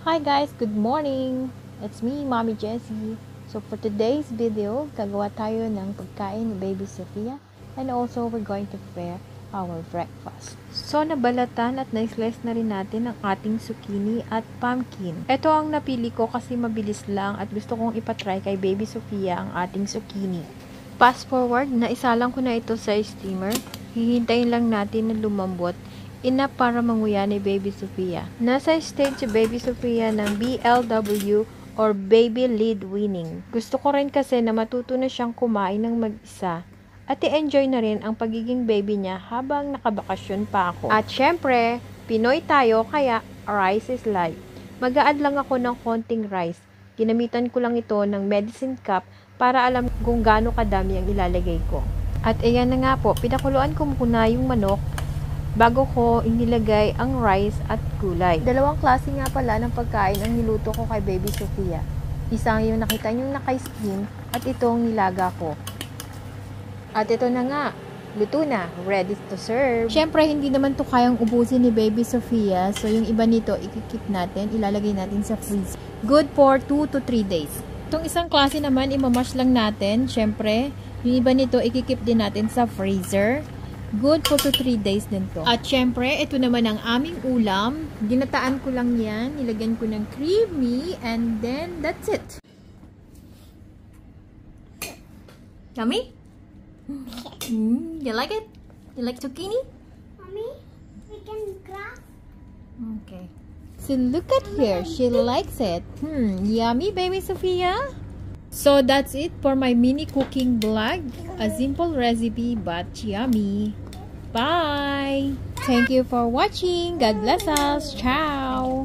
Hi guys, good morning! It's me, Mommy Jessie. So for today's video, gagawa tayo ng pagkain ni Baby Sophia and also we're going to prepare our breakfast. So nabalatan at na-slice na rin natin ang ating zucchini at pumpkin. Ito ang napili ko kasi mabilis lang at gusto kong ipatry kay Baby Sophia ang ating zucchini. Fast forward, naisalang ko na ito sa steamer. Hihintayin lang natin na lumambot. Enough para manguya ni Baby Sophia. Nasa stage si Baby Sophia ng BLW or Baby Lead Weaning. Gusto ko rin kasi na matuto na siyang kumain ng mag-isa at i-enjoy na rin ang pagiging baby niya habang nakabakasyon pa ako. At syempre, Pinoy tayo kaya rice is life. Mag-a-add lang ako ng konting rice. Ginamitan ko lang ito ng medicine cup para alam kung gaano kadami ang ilalagay ko. At ayan na nga po, pinakuluan ko muna yung manok bago ko inilagay ang rice at gulay. Dalawang klase nga pala ng pagkain ang niluto ko kay Baby Sophia. Isang yung nakita nyo naka-steam at itong nilaga ko. At ito na nga, luto na, ready to serve. Syempre, hindi naman to kayang ubusin ni Baby Sophia. So, yung iba nito, ikikip natin, ilalagay natin sa freeze. Good for 2 to 3 days. Itong isang klase naman, imamash lang natin. Syempre, yung iba nito, ikikip din natin sa freezer. Good for 2 to 3 days din to. At syempre, ito naman ang aming ulam. Ginataan ko lang yan. Nilagyan ko ng creamy. And then, that's it. Yummy? You like it? You like zucchini? Mommy, we can grab. Okay. So look at her. She likes it. Yummy, Baby Sophia? So that's it for my mini cooking vlog. A simple recipe but yummy. Bye! Thank you for watching. God bless us. Ciao!